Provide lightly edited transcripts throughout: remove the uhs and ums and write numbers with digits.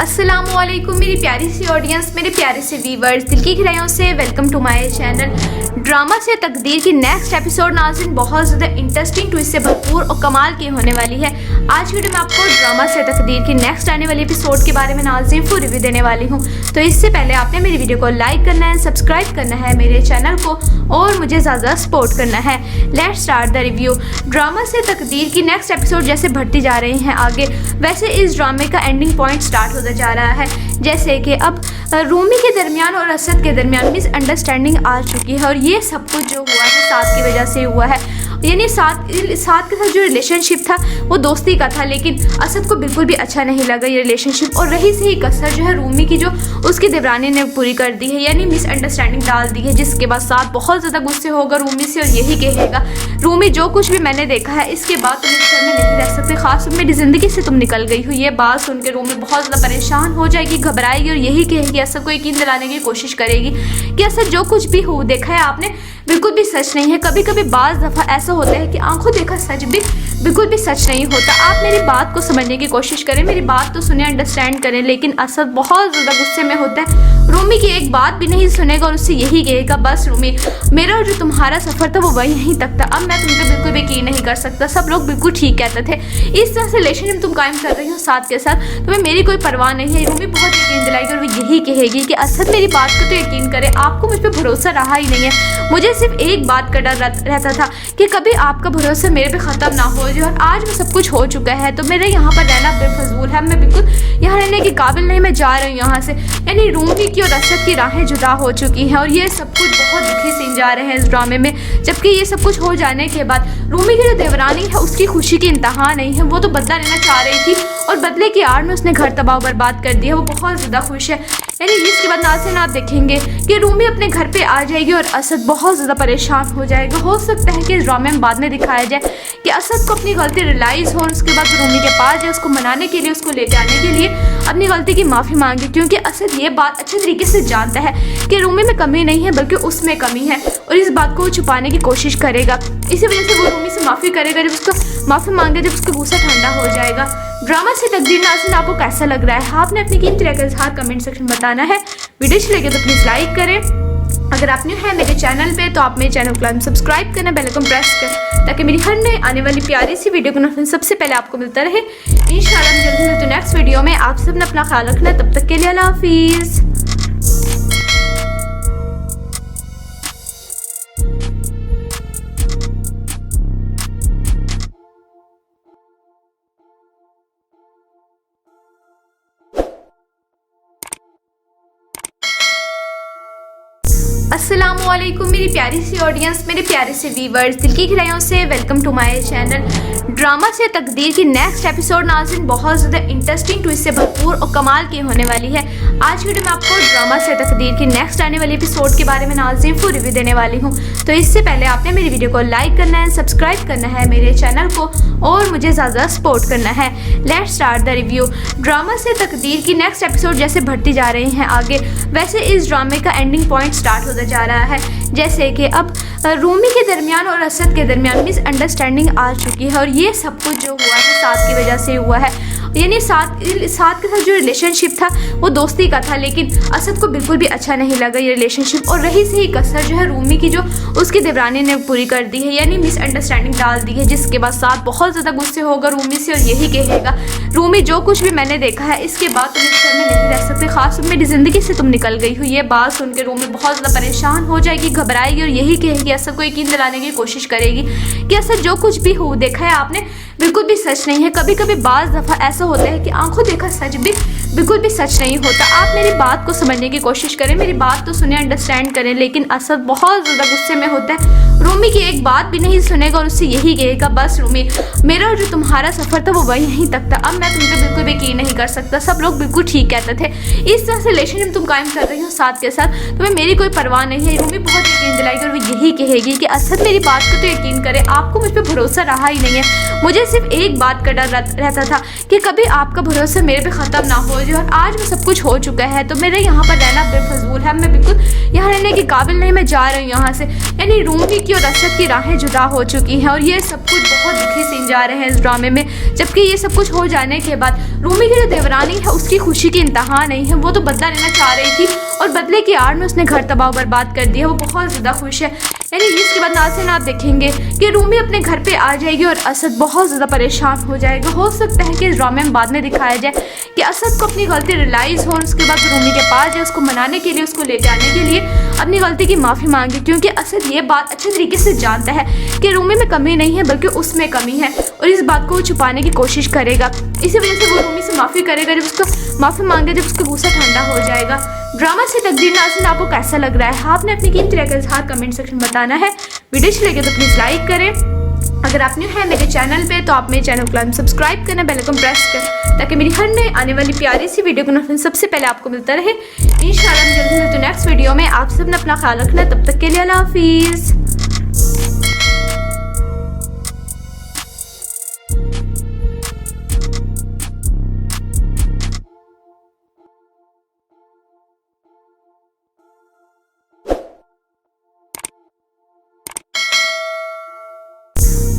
अस्सलामुअलैकुम मेरी प्यारी सी ऑडियंस, मेरे प्यारे से व्यूवर्स, दिल की गहराइयों से welcome to my channel. Drama से तकदीर की नेक्स्ट एपिसोड नाज़रीन बहुत ज़्यादा इंटरेस्टिंग ट्विस्ट से भरपूर और कमाल की होने वाली है। आज वीडियो में आपको ड्रामा से तकदीर की नेक्स्ट आने वाली एपिसोड के बारे में नाज़रीन फुल रिव्यू देने वाली हूँ। तो इससे पहले आपने मेरी वीडियो को लाइक करना है, सब्सक्राइब करना है मेरे चैनल को और मुझे ज़्यादा सपोर्ट करना है। Let's start the review. Drama से तकदीर की नेक्स्ट एपिसोड जैसे बढ़ती जा रही हैं आगे, वैसे इस ड्रामे का एंडिंग पॉइंट स्टार्ट होता जा रहा है। जैसे कि अब रूमी के दरमियान और असद के दरमियान मिसअंडरस्टैंडिंग आ चुकी है और ये सब कुछ जो हुआ है साथ की वजह से हुआ है। यानी साथ के साथ जो रिलेशनशिप था वो दोस्ती का था, लेकिन असद को बिल्कुल भी अच्छा नहीं लगा ये रिलेशनशिप। और रही सही कसर जो है रूमी की, जो उसकी देवरानी ने पूरी कर दी है, यानी मिसअंडरस्टैंडिंग डाल दी है, जिसके बाद साथ बहुत ज़्यादा गुस्से होगा रूमी से और यही कहेगा, रूमी जो कुछ भी मैंने देखा है इसके बाद तुम इस घर में नहीं रह सकते, खास मेरी ज़िंदगी से तुम निकल गई हो। ये बात सुन के रूमी बहुत ज़्यादा परेशान हो जाएगी, घबराएगी और यही कहेगी, असद को यकीन दिलाने की कोशिश करेगी कि असद जो कुछ भी हो देखा है आपने बिल्कुल भी सच नहीं है। कभी कभी बाज़ दफ़ा ऐसा होता है कि आंखों देखा सच भी बिल्कुल भी सच नहीं होता। आप मेरी बात को समझने की कोशिश करें, मेरी बात तो सुने, अंडरस्टैंड करें। लेकिन असद बहुत ज़्यादा गुस्से में होता है, रूमी की एक बात भी नहीं सुनेगा और उससे यही कहेगा, बस रूमी मेरा और जो तुम्हारा सफ़र था वो वही यहीं तक था, अब मैं तुम पे बिल्कुल भी यकीन नहीं कर सकता। सब लोग बिल्कुल ठीक कहते थे, इस तरह से रिलेशनशिप तुम कायम कर रही हो साथ के साथ, तुम्हें मेरी कोई परवाह नहीं है। रूमी बहुत यकीन दिलाएगी और वो यही कहेगी कि असद मेरी बात को तो यकीन करे, आपको मुझ पर भरोसा रहा ही नहीं है। मुझे सिर्फ एक बात का डर रहता था कि कभी आपका भरोसा मेरे पे ख़त्म ना हो जाए, और आज वो सब कुछ हो चुका है तो मेरा यहाँ पर रहना बेफजूल है, मैं बिल्कुल यहाँ रहने के काबिल नहीं, मैं जा रही हूँ यहाँ से। यानी रूमी की और असद की राहें जुदा हो चुकी हैं और ये सब कुछ बहुत दुखी सीन जा रहे हैं इस ड्रामे में। जबकि ये सब कुछ हो जाने के बाद रूमी की जो देवरानी है उसकी खुशी की इंतहा नहीं है, वो तो बदला लेना चाह रही थी और बदले की आड़ में उसने घर तबाह बर्बाद कर दिया। वो बहुत ज़्यादा खुश है। यानी इसके बाद नाज़रीन आप देखेंगे कि रूमी अपने घर पे आ जाएगी और असद बहुत ज़्यादा परेशान हो जाएगा। हो सकता है कि इस ड्रामे में बाद में दिखाया जाए कि असद को अपनी गलती रियलाइज़ हो और उसके बाद रूमी के पास जाए, उसको मनाने के लिए, उसको लेके आने के लिए अपनी गलती की माफ़ी मांगे, क्योंकि असद ये बात अच्छे तरीके से जानता है कि रूमी में कमी नहीं है बल्कि उसमें कमी है और इस बात को वो छुपाने की कोशिश करेगा। इसी वजह से वो रूमी से माफ़ी करेगा। जब उसको माफ़ी मांगे, जब उसका गुस्सा ठंडा हो जाएगा। ड्रामा से तकदीर नाज़रीन आपको कैसा लग रहा है? आपने अपनी कीमती राय का इज़हार कमेंट सेक्शन में बताना है। वीडियो अच्छी लगे तो प्लीज़ लाइक करें। अगर आप न्यू है मेरे चैनल पे तो आप मेरे चैनल को सब्सक्राइब करना, बेल आइकन प्रेस करें ताकि मेरी हर नई आने वाली प्यारी सी वीडियो को नोटिफिकेशन सबसे पहले आपको मिलता रहे। इंशाल्लाह मैं जल्दी मिलती हूँ नेक्स्ट वीडियो में। आप सब ने अपना ख्याल रखना, तब तक के लिए अल्लाह हाफिज़। अस्सलामुअलैकुम मेरी प्यारी सी ऑडियंस, मेरे प्यारे से व्यूवर्स, दिल की गहराइयों से welcome to my channel. Drama से तकदीर की नेक्स्ट एपिसोड नाज़रीन बहुत ज़्यादा इंटरेस्टिंग ट्विस्ट से भरपूर और कमाल की होने वाली है। आज वीडियो में आपको ड्रामा से तकदीर की नेक्स्ट आने वाली एपिसोड के बारे में नाज़रीन फुल रिव्यू देने वाली हूँ। तो इससे पहले आपने मेरी वीडियो को लाइक करना है, सब्सक्राइब करना है मेरे चैनल को और मुझे ज़्यादा सपोर्ट करना है। Let's start the review. Drama से तकदीर की नेक्स्ट एपिसोड जैसे बढ़ती जा रही हैं आगे, वैसे इस ड्रामे का एंडिंग पॉइंट स्टार्ट होता जा रहा है। जैसे कि अब रूमी के दरमियान और असद के दरमियान मिसअंडरस्टैंडिंग आ चुकी है और ये सब कुछ जो हुआ है साथ की वजह से हुआ है। यानी साथ के साथ जो रिलेशनशिप था वो दोस्ती का था, लेकिन असद को बिल्कुल भी अच्छा नहीं लगा ये रिलेशनशिप। और रही सही कसर जो है रूमी की, जो उसकी देवरानी ने पूरी कर दी है, यानी मिसअंडरस्टैंडिंग डाल दी है, जिसके बाद साथ बहुत ज़्यादा गुस्से होगा रूमी से और यही कहेगा, रूमी जो कुछ भी मैंने देखा है इसके बाद तुम इस घर में नहीं रह सकते, खास मेरी ज़िंदगी से तुम निकल गई हो। ये बात सुन के रूमी बहुत ज़्यादा परेशान हो जाएगी, घबराएगी और यही कहेगी, असद को यकीन दिलाने की कोशिश करेगी कि असद जो कुछ भी हो देखा है आपने बिल्कुल भी सच नहीं है। कभी कभी बाज़ दफ़ा ऐसा होता है कि आंखों देखा सच भी बिल्कुल भी सच नहीं होता। आप मेरी बात को समझने की कोशिश करें, मेरी बात तो सुने, अंडरस्टैंड करें। लेकिन असद बहुत ज़्यादा गुस्से में होता है, रूमी की एक बात भी नहीं सुनेगा और उससे यही कहेगा, बस रूमी मेरा और जो तुम्हारा सफ़र था वो वही यहीं तक था, अब मैं तुम पे बिल्कुल भी यकीन नहीं कर सकता। सब लोग बिल्कुल ठीक कहते थे, इस तरह से रिलेशनशिप तुम कायम कर रही हो साथ के साथ, तुम्हें मेरी कोई परवाह नहीं है। रूमी बहुत यकीन दिलाएगी और वो यही कहेगी कि असद मेरी बात को तो यकीन करे, आपको मुझ पर भरोसा रहा ही नहीं है। मुझे सिर्फ एक बात का डर रहता था कि कभी आपका भरोसा मेरे पे ख़त्म ना हो जाए और आज में सब कुछ हो चुका है तो मेरा यहाँ पर रहना बेफजूल है। मैं बिल्कुल यहाँ रहने के काबिल नहीं, मैं जा रही हूँ यहाँ से। यानी रूमी की और असद की राहें जुदा हो चुकी हैं और ये सब कुछ बहुत दुखी सीन जा रहे हैं इस ड्रामे में। जबकि ये सब कुछ हो जाने के बाद रूमी की जो देवरानी है उसकी खुशी की इंतहा नहीं है। वो तो बदला लेना चाह रही थी और बदले की आड़ में उसने घर तबाह बर्बाद कर दिया। वो बहुत ज़्यादा खुश है। यानी इसके बाद नाज़रीन आप देखेंगे कि रूमी अपने घर पे आ जाएगी और असद बहुत ज़्यादा परेशान हो जाएगा। हो सकता है कि इस ड्रामे में बाद में दिखाया जाए कि असद को अपनी गलती रियलाइज़ हो और उसके बाद रूमी के पास जाए, उसको मनाने के लिए, उसको लेके आने के लिए अपनी गलती की माफ़ी मांगे। क्योंकि असद ये बात अच्छे तरीके से जानता है कि रूमी में कमी नहीं है बल्कि उसमें कमी है और इस बात को वो छुपाने की कोशिश करेगा। इसी वजह से वो रूमी से माफ़ी करेगा। जब उसको माफ़ी मांगे, जब उसका गुस्सा ठंडा हो जाएगा। ड्रामा से तकदीर नाज़रीन आपको कैसा लग रहा है? आपने अपनी कीमती राय का इज़हार कमेंट सेक्शन में बताना है। वीडियो अच्छी लगे तो प्लीज़ लाइक करें। अगर आप न्यू है मेरे चैनल पे तो आप मेरे चैनल को सब्सक्राइब करना, बेल आइकन प्रेस कर ताकि मेरी हर नई आने वाली प्यारी सी वीडियो को नोटिफिकेशन सबसे पहले आपको मिलता रहे। इंशाल्लाह हम जल्दी मिलते हैं नेक्स्ट वीडियो में। आप सब ने अपना ख्याल रखना। तब तक के लिए अल्लाह हाफिज़।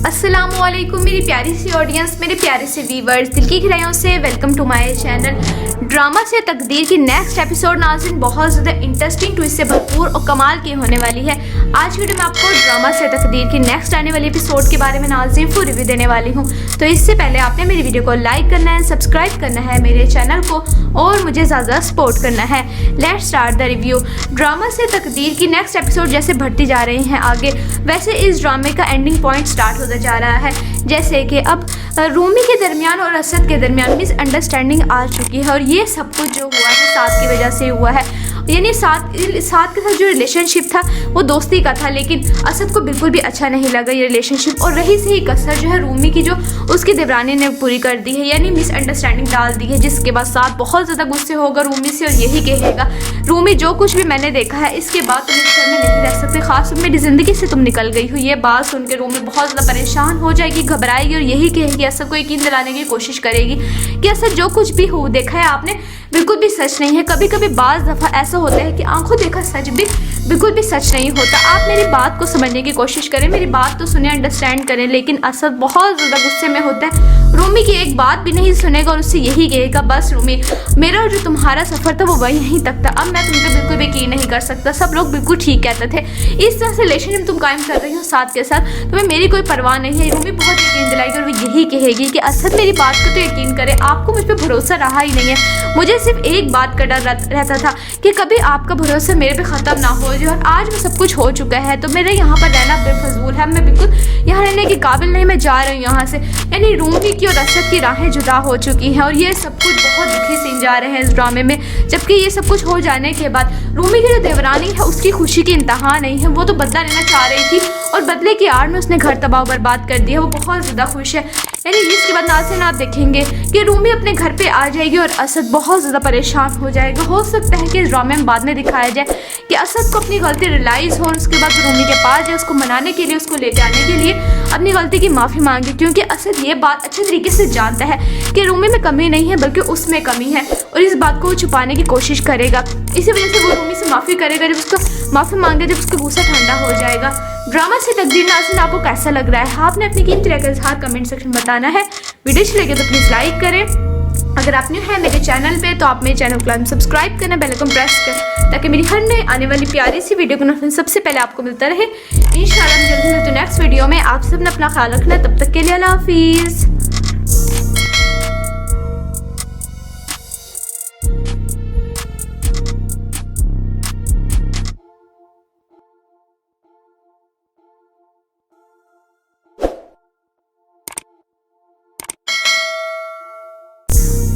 अस्सलामुअलैकुम मेरी प्यारी सी ऑडियंस, मेरे प्यारे से व्यूवर्स, दिल की गहराइयों से welcome to my channel. Drama से तकदीर की नेक्स्ट एपिसोड नाज़रीन बहुत ज़्यादा इंटरेस्टिंग ट्विस्ट से भरपूर और कमाल की होने वाली है। आज वीडियो में आपको ड्रामा से तकदीर की नेक्स्ट आने वाली एपिसोड के बारे में नाज़रीन फुल रिव्यू देने वाली हूँ। तो इससे पहले आपने मेरी वीडियो को लाइक करना है, सब्सक्राइब करना है मेरे चैनल को और मुझे ज़्यादा सपोर्ट करना है। Let's start the review. Drama से तकदीर की नेक्स्ट एपिसोड जैसे बढ़ती जा रही हैं आगे, वैसे इस ड्रामे का एंडिंग पॉइंट स्टार्ट होता जा रहा है। जैसे कि अब रूमी के दरमियान और असद के दरमियान मिसअंडरस्टैंडिंग आ चुकी है और ये सब कुछ जो हुआ है साथ की वजह से हुआ है। यानी साथ के साथ जो रिलेशनशिप था वो दोस्ती का था, लेकिन असद को बिल्कुल भी अच्छा नहीं लगा ये रिलेशनशिप और रही सही कसर जो है रूमी की जो उसकी देवरानी ने पूरी कर दी है। यानी मिसअंडरस्टैंडिंग डाल दी है, जिसके बाद साथ बहुत ज़्यादा गुस्से होगा रूमी से और यही कहेगा, रूमी जो कुछ भी मैंने देखा है इसके बाद तुम इस घर में नहीं रह सकते, खास मेरी ज़िंदगी से तुम निकल गई हो। ये बात सुन के रूमी बहुत ज़्यादा परेशान हो जाएगी, घबराएगी और यही कहेगी, असद को यकीन दिलाने की कोशिश करेगी कि असद जो कुछ भी हो देखा है आपने बिल्कुल भी सच नहीं है। कभी कभी बाज़ दफ़ा ऐसा होता है कि आंखों देखा सच भी बिल्कुल भी सच नहीं होता। आप मेरी बात को समझने की कोशिश करें, मेरी बात तो सुने, अंडरस्टैंड करें। लेकिन असद बहुत ज़्यादा गुस्से में होता है, रूमी की एक बात भी नहीं सुनेगा और उससे यही कहेगा, बस रूमी मेरा जो तुम्हारा सफ़र था वो वही यहीं तक था, अब मैं तुम पे बिल्कुल भी यकीन नहीं कर सकता। सब लोग बिल्कुल ठीक कहते थे, इस तरह से रिलेशनशिप तुम कायम कर रही हो साथ के साथ, तुम्हें मेरी कोई परवाह नहीं है। रूमी बहुत यकीन दिलाएगी और वो यही कहेगी कि असद मेरी बात को तो यकीन करे, आपको मुझ पर भरोसा रहा ही नहीं है। मुझे सिर्फ एक बात का डर रहता था कि कभी आपका भरोसा मेरे पे ख़त्म ना हो जाए और आज में सब कुछ हो चुका है तो मेरा यहाँ पर रहना बेफजूल है। मैं बिल्कुल यहाँ रहने के काबिल नहीं, मैं जा रही हूँ यहाँ से। यानी रूमी की और असद की राहें जुदा हो चुकी हैं और ये सब कुछ बहुत दुखी सीन जा रहे हैं इस ड्रामे में। जबकि ये सब कुछ हो जाने के बाद रूमी की जो देवरानी है उसकी खुशी की इंतहा नहीं है। वो तो बदला लेना चाह रही थी और बदले की आड़ में उसने घर तबाह बर्बाद कर दिया। वो बहुत ज़्यादा खुश है। यानी इसके बाद नाज़रीन आप देखेंगे कि रूमी अपने घर पे आ जाएगी और असद बहुत ज़्यादा परेशान हो जाएगा। हो सकता है कि इस ड्रामे में बाद में दिखाया जाए कि असद को अपनी गलती रियलाइज़ हो और उसके बाद रूमी के पास जाए, उसको मनाने के लिए, उसको लेके आने के लिए अपनी गलती की माफ़ी मांगे। क्योंकि असद ये बात अच्छे तरीके से जानता है कि रूमी में कमी नहीं है बल्कि उसमें कमी है और इस बात को वो छुपाने की कोशिश करेगा। इसी वजह से वो रूमी से माफ़ी करेगा। जब उसको माफ़ी मांगे, जब उसका गुस्सा ठंडा हो जाएगा। ड्रामा से तकदीर नाज़रीन आपको कैसा लग रहा है? आपने अपनी कीमती राय का इज़हार कमेंट सेक्शन में बताना है। वीडियो अच्छी लगे तो प्लीज़ लाइक करें। अगर आप न्यू है मेरे चैनल पे तो आप मेरे चैनल को सब्सक्राइब करना, बेल आइकन प्रेस कर ताकि मेरी हर नई आने वाली प्यारी सी वीडियो को नोटिफिकेशन सबसे पहले आपको मिलता रहे। इंशाल्लाह हम जल्दी मिलते हैं नेक्स्ट वीडियो में। आप सब ने अपना ख्याल रखना। तब तक के लिए अल्लाह हाफिज़।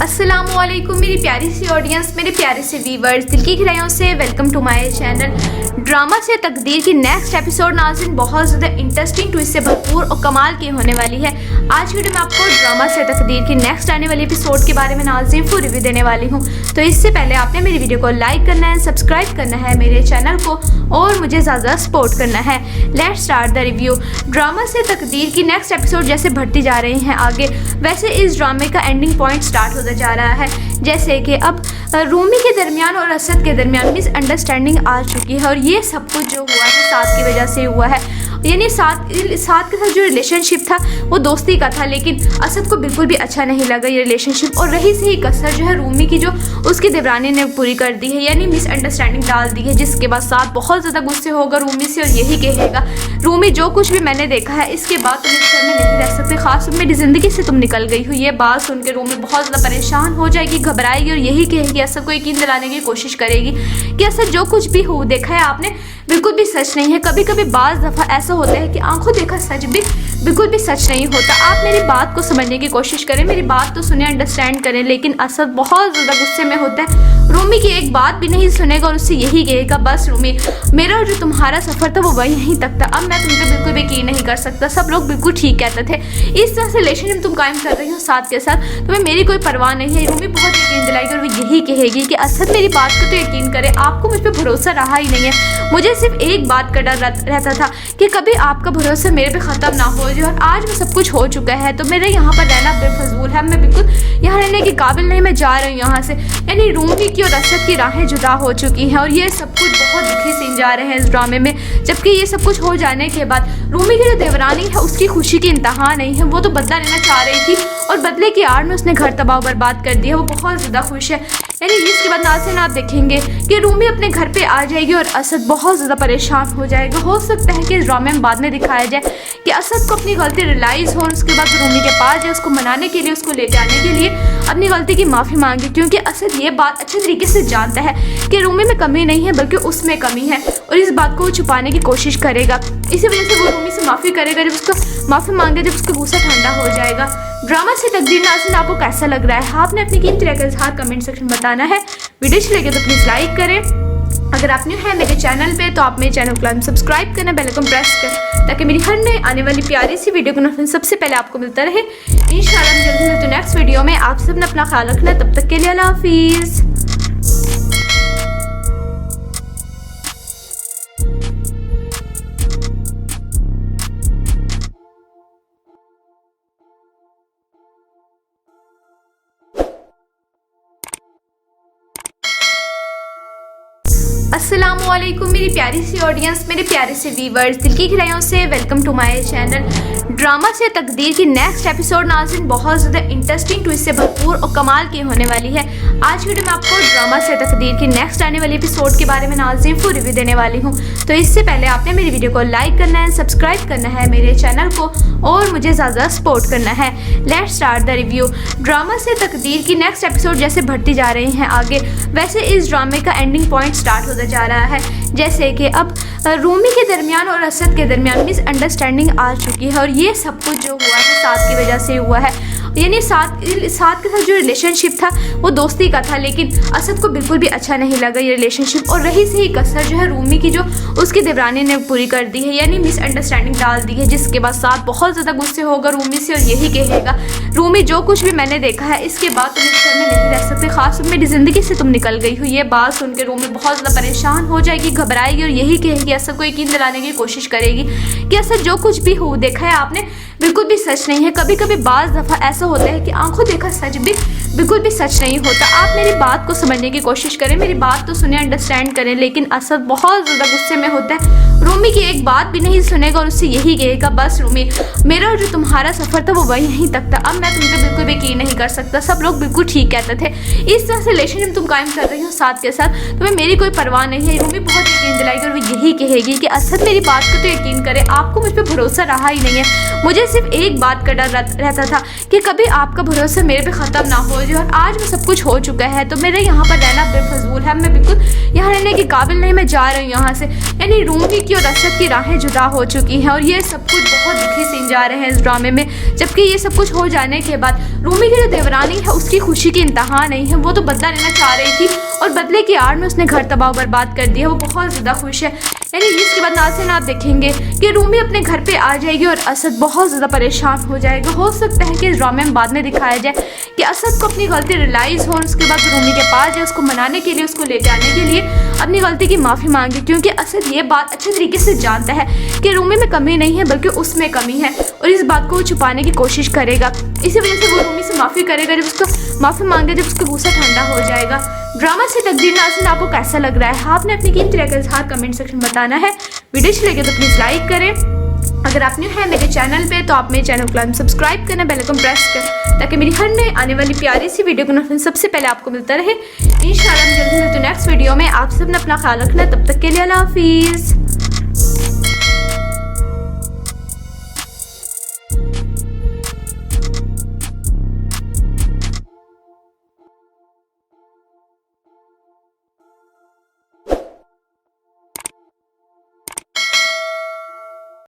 अस्सलामुअलैकुम मेरी प्यारी सी ऑडियंस, मेरे प्यारे से व्यूवर्स, दिल की गहराइयों से welcome to my channel. Drama से तकदीर की नेक्स्ट एपिसोड नाज़रीन बहुत ज़्यादा इंटरेस्टिंग ट्विस्ट से भरपूर और कमाल की होने वाली है। आज की वीडियो में आपको ड्रामा से तकदीर की नेक्स्ट आने वाली एपिसोड के बारे में नाज़रीन फुल रिव्यू देने वाली हूँ। तो इससे पहले आपने मेरी वीडियो को लाइक करना है, सब्सक्राइब करना है मेरे चैनल को और मुझे ज़्यादा सपोर्ट करना है। Let's start the review. Drama से तकदीर की नेक्स्ट एपिसोड जैसे बढ़ती जा रही हैं आगे, वैसे इस ड्रामे का एंडिंग पॉइंट स्टार्ट होता जा रहा है। जैसे कि अब रूमी के दरमियान और असद के दरमियान मिसअंडरस्टैंडिंग आ चुकी है और ये सब कुछ जो हुआ है साथ की वजह से हुआ है। यानी साथ के साथ जो रिलेशनशिप था वो दोस्ती का था, लेकिन असद को बिल्कुल भी अच्छा नहीं लगा ये रिलेशनशिप और रही सही कसर जो है रूमी की जो उसकी देवरानी ने पूरी कर दी है, यानी मिसअंडरस्टैंडिंग डाल दी है, जिसके बाद साथ बहुत ज़्यादा गुस्से होगा रूमी से और यही कहेगा रूमी जो कुछ भी मैंने देखा है इसके बाद तुम इस घर में नहीं रह सकते, खास मेरी ज़िंदगी से तुम निकल गई हो। ये बात सुन के रूमी बहुत ज़्यादा परेशान हो जाएगी, घबराएगी और यही कहेगी, असद को यकीन दिलाने की कोशिश करेगी कि असद जो कुछ भी हो देखा है आपने बिल्कुल भी सच नहीं है। कभी कभी बाज़ दफ़ा ऐसा होता है कि आंखों देखा सच भी बिल्कुल भी सच नहीं होता। आप मेरी बात को समझने की कोशिश करें, मेरी बात तो सुने, अंडरस्टैंड करें। लेकिन असद बहुत ज़्यादा गुस्से में होता है, रूमी की एक बात भी नहीं सुनेगा और उससे यही कहेगा बस रूमी मेरा जो तुम्हारा सफ़र था वो वही यहीं तक था, अब मैं तुम पे बिल्कुल भी यकीन नहीं कर सकता। सब लोग बिल्कुल ठीक कहते थे, इस तरह से रिलेशनशिप तुम कायम कर रही हो साथ के साथ, तुम्हें मेरी कोई परवाह नहीं है। रूमी बहुत यकीन दिलाएगी और वो यही कहेगी कि असद मेरी बात को तो यकीन करे, आपको मुझ पर भरोसा रहा ही नहीं है। मुझे सिर्फ एक बात का डर रहता था कि कभी आपका भरोसा मेरे पे ख़त्म ना हो जाए, और आज में सब कुछ हो चुका है तो मेरा यहाँ पर रहना बेफजूल है, मैं बिल्कुल यहाँ रहने के काबिल नहीं, मैं जा रही हूँ यहाँ से। यानी रूमी की और असद की राहें जुदा हो चुकी हैं और ये सब कुछ बहुत दुखी सीन जा रहे हैं इस ड्रामे में। जबकि ये सब कुछ हो जाने के बाद रूमी की जो देवरानी है उसकी खुशी की इंतहा नहीं है, वो तो बदला लेना चाह रही थी और बदले की आड़ में उसने घर तबाह बर्बाद कर दिया, वो बहुत ज़्यादा खुश है। यानी इसके बाद नाज़रीन आप देखेंगे कि रूमी अपने घर पे आ जाएगी और असद बहुत ज़्यादा परेशान हो जाएगा। हो सकता है कि इस ड्रामे में बाद में दिखाया जाए कि असद को अपनी गलती रियलाइज़ हो और उसके बाद रूमी के पास जाए, उसको मनाने के लिए, उसको लेके आने के लिए अपनी गलती की माफ़ी मांगे, क्योंकि असद ये बात अच्छे तरीके से जानता है कि रूमी में कमी नहीं है बल्कि उसमें कमी है और इस बात को वो छुपाने की कोशिश करेगा। इसी वजह से वो रूमी से माफ़ी करेगा, जब उसको माफ़ी मांगे जब उसका गुस्सा ठंडा हो जाएगा। ड्रामा से तकदीर नाज़रीन आपको कैसा लग रहा है? आपने अपनी कीमती राय का इज़हार कमेंट सेक्शन में बताना है। वीडियो अच्छी लगे तो प्लीज़ लाइक करें। अगर आप न्यू है मेरे चैनल पे तो आप मेरे चैनल को सब्सक्राइब करना, बेल आइकन प्रेस करें ताकि मेरी हर नई आने वाली प्यारी सी वीडियो का नोटिफिकेशन सबसे पहले आपको मिलता रहे। इंशाल्लाह हम जल्दी मिलते हैं नेक्स्ट वीडियो में। आप सब ने अपना ख्याल रखना, तब तक के लिए अल्लाह हाफिज़। अस्सलामुअलैकुम मेरी प्यारी सी ऑडियंस, मेरे प्यारे से व्यूवर्स, दिल की गहराइयों से welcome to my channel. Drama से तकदीर की नेक्स्ट एपिसोड नाज़रीन बहुत ज़्यादा इंटरेस्टिंग ट्विस्ट से भरपूर और कमाल की होने वाली है। आज की वीडियो में आपको ड्रामा से तकदीर की नेक्स्ट आने वाली एपिसोड के बारे में नाज़रीन फुल रिव्यू देने वाली हूँ। तो इससे पहले आपने मेरी वीडियो को लाइक करना है, सब्सक्राइब करना है मेरे चैनल को और मुझे ज़्यादा सपोर्ट करना है। Let's start the review. Drama से तकदीर की नेक्स्ट एपिसोड जैसे बढ़ती जा रही हैं आगे, वैसे इस ड्रामे का एंडिंग पॉइंट स्टार्ट होता जा रहा है। जैसे कि अब रूमी के दरमियान और असद के दरमियान मिसअंडरस्टैंडिंग आ चुकी है और ये सब कुछ जो हुआ है साथ की वजह से हुआ है। यानी साथ के साथ जो रिलेशनशिप था वो दोस्ती का था, लेकिन असद को बिल्कुल भी अच्छा नहीं लगा ये रिलेशनशिप और रही सही कसर जो है रूमी की जो उसकी देवरानी ने पूरी कर दी है, यानी मिसअंडरस्टैंडिंग डाल दी है, जिसके बाद साथ बहुत ज़्यादा गुस्से होगा रूमी से और यही कहेगा रूमी जो कुछ भी मैंने देखा है इसके बाद तुम इस घर में नहीं रह सकते, खास मेरी ज़िंदगी से तुम निकल गई हो। ये बात सुन के रूमी बहुत ज़्यादा परेशान हो जाएगी, घबराएगी और यही कहेगी, असद को यकीन दिलाने की कोशिश करेगी कि असद जो कुछ भी हो देखा है आपने बिल्कुल भी सच नहीं है। कभी कभी बाज़ दफ़ा ऐसा होता है कि आंखों देखा सच भी बिल्कुल भी सच नहीं होता। आप मेरी बात को समझने की कोशिश करें, मेरी बात तो सुने, अंडरस्टैंड करें। लेकिन असद बहुत ज़्यादा गुस्से में होता है, रूमी की एक बात भी नहीं सुनेगा और उससे यही कहेगा बस रूमी मेरा जो तुम्हारा सफ़र था वो वही यहीं तक था, अब मैं तुम पे बिल्कुल भी यकीन नहीं कर सकता। सब लोग बिल्कुल ठीक कहते थे, इस तरह से रिलेशनशिप तुम कायम कर रही हो साथ के साथ, तुम्हें मेरी कोई परवाह नहीं है। रूमी बहुत यकीन दिलाएगी और वो यही कहेगी कि असद मेरी बात को तो यकीन करे, आपको मुझ पर भरोसा रहा ही नहीं है। मुझे सिर्फ एक बात का डर रहता था कि कभी आपका भरोसा मेरे पे ख़त्म ना हो जाए, और आज में सब कुछ हो चुका है तो मेरे यहाँ पर रहना बेफजूल है। मैं बिल्कुल यहाँ रहने के काबिल नहीं, मैं जा रही हूँ यहाँ से। यानी रूमी की और असद की राहें जुदा हो चुकी हैं, और ये सब कुछ बहुत दुखी सीन जा रहे हैं इस ड्रामे में। जबकि ये सब कुछ हो जाने के बाद रूमी की जो देवरानी है उसकी खुशी की इंतहा नहीं है। वो तो बदला लेना चाह रही थी और बदले की आड़ में उसने घर तबाह बर्बाद कर दिया। वो बहुत ज़्यादा खुश है। यानी इसके बाद नाज़रीन आप देखेंगे कि रूमी अपने घर पे आ जाएगी और असद बहुत ज़्यादा परेशान हो जाएगा। हो सकता है कि इस ड्रामे में बाद में दिखाया जाए कि असद को अपनी गलती रियलाइज़ हो, उसके बाद रूमी के पास जाए, उसको मनाने के लिए, उसको लेके आने के लिए अपनी गलती की माफ़ी मांगे। क्योंकि असद ये बात अच्छे तरीके से जानता है कि रूमी में कमी नहीं है बल्कि उसमें कमी है, और इस बात को वो छुपाने की कोशिश करेगा। इसी वजह से वो रूमी से माफ़ी करेगा। जब उसको माफ़ी मांगे, जब उसका गुस्सा ठंडा हो जाएगा। ड्रामा से तकदीर नाज़रीन आपको कैसा लग रहा है? आपने अपनी कीमती राय का इज़हार कमेंट सेक्शन में बताना है। वीडियो अच्छी लगे तो प्लीज़ लाइक करें। अगर आप न्यू है मेरे चैनल पे तो आप मेरे चैनल को सब्सक्राइब करना, बेल आइकन प्रेस करें ताकि मेरी हर नई आने वाली प्यारी सी वीडियो को सबसे पहले आपको मिलता रहे। इंशाल्लाह जल्दी मिलते हैं नेक्स्ट वीडियो में। आप सब ने अपना ख्याल रखना। तब तक के लिए अल्लाह हाफिज़।